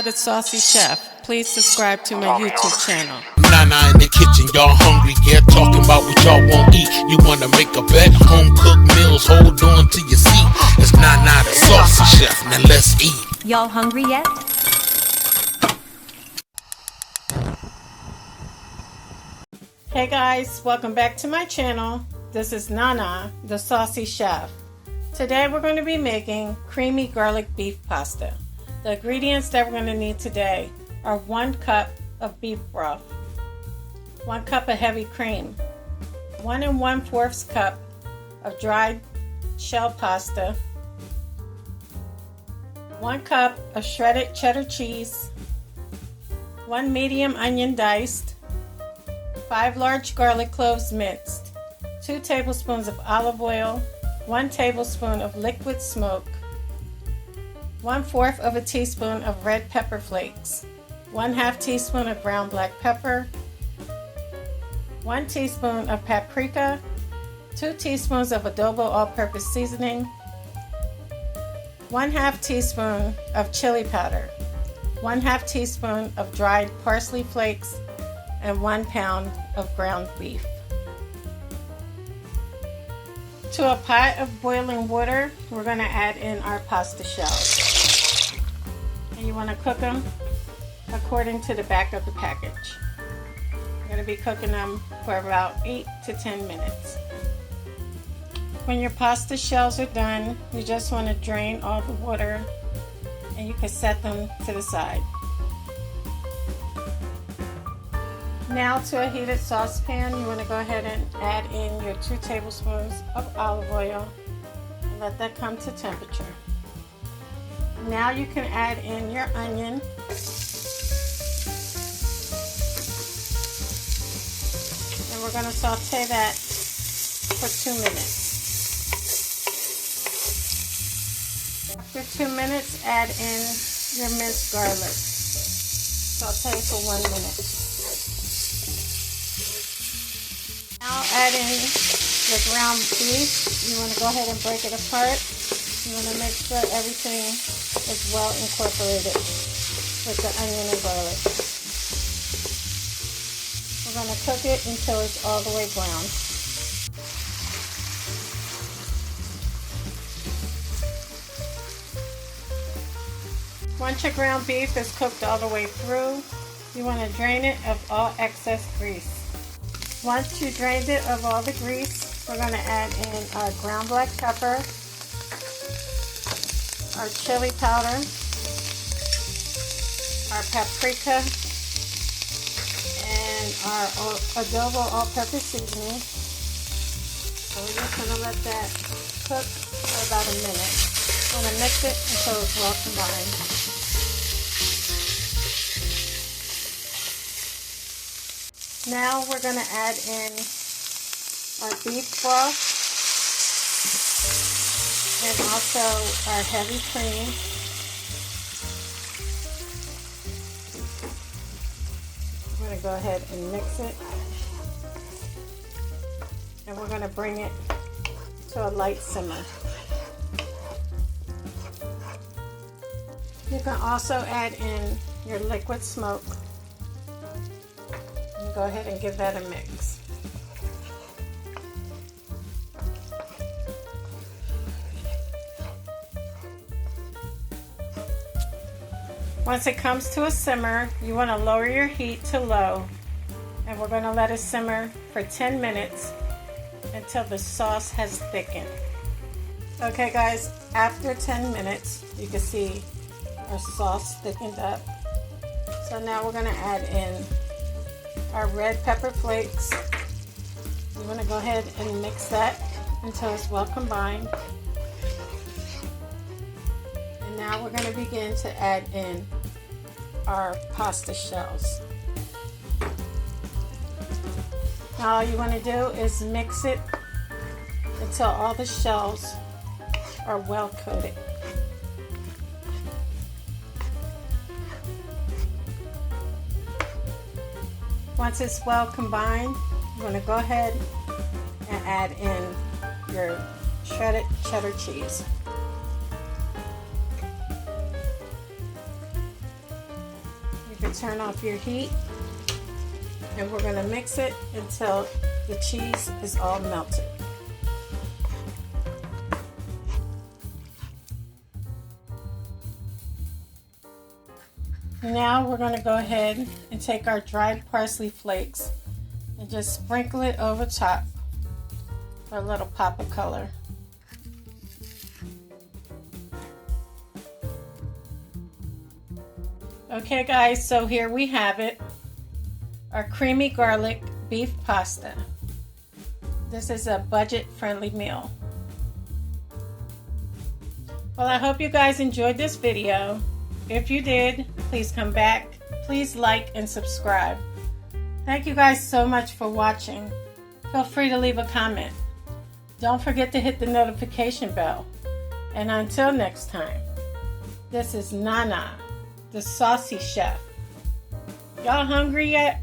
Nana the Saucy Chef. Please subscribe to my YouTube channel. Nana in the kitchen, y'all hungry, yeah, talking about what y'all won't eat. You wanna make a bet, home cooked meals, hold on to your seat. It's Nana the Saucy Chef, now let's eat. Y'all hungry yet? Hey guys, welcome back to my channel. This is Nana the Saucy Chef. Today we're going to be making creamy garlic beef pasta. The ingredients that we're going to need today are 1 cup of beef broth, 1 cup of heavy cream, 1 1/4 cup of dried shell pasta, 1 cup of shredded cheddar cheese, 1 medium onion diced, 5 large garlic cloves minced, 2 tablespoons of olive oil, 1 tablespoon of liquid smoke, 1/4 of a teaspoon of red pepper flakes, 1/2 teaspoon of ground black pepper, 1 teaspoon of paprika, 2 teaspoons of adobo all-purpose seasoning, 1/2 teaspoon of chili powder, 1/2 teaspoon of dried parsley flakes, and 1 pound of ground beef. To a pot of boiling water, we're going to add in our pasta shells. And you want to cook them according to the back of the package. We're going to be cooking them for about 8 to 10 minutes. When your pasta shells are done, you just want to drain all the water and you can set them to the side. Now to a heated saucepan, you want to go ahead and add in your 2 tablespoons of olive oil and let that come to temperature. Now you can add in your onion. And we're going to saute that for 2 minutes. After 2 minutes, add in your minced garlic. Saute for 1 minute. Now add in your ground beef. You want to go ahead and break it apart. You want to make sure everything is well incorporated with the onion and garlic. We're going to cook it until it's all the way brown. Once your ground beef is cooked all the way through, you want to drain it of all excess grease. Once you drained it of all the grease, we're going to add in our ground black pepper, our chili powder, our paprika, and our adobo all-purpose seasoning. So we're just going to let that cook for about a minute. We're going to mix it until it's well combined. Now we're going to add in our beef broth and also our heavy cream. We're going to go ahead and mix it. And we're going to bring it to a light simmer. You can also add in your liquid smoke. Go ahead and give that a mix. Once it comes to a simmer, you want to lower your heat to low, and we're going to let it simmer for 10 minutes until the sauce has thickened. Okay guys, after 10 minutes, you can see our sauce thickened up. So now we're going to add in our red pepper flakes. You want to go ahead and mix that until it's well combined. And now we're going to begin to add in our pasta shells. Now all you want to do is mix it until all the shells are well coated. Once it's well combined, you want to go ahead and add in your shredded cheddar cheese. turn off your heat, and we're going to mix it until the cheese is all melted. Now we're going to go ahead and take our dried parsley flakes and just sprinkle it over top for a little pop of color. Okay guys, so here we have it, our creamy garlic beef pasta. This is a budget-friendly meal. Well, I hope you guys enjoyed this video. If you did, please come back. Please like and subscribe. Thank you guys so much for watching. Feel free to leave a comment. Don't forget to hit the notification bell. And until next time, this is Nana, the Saucy Chef. Y'all hungry yet?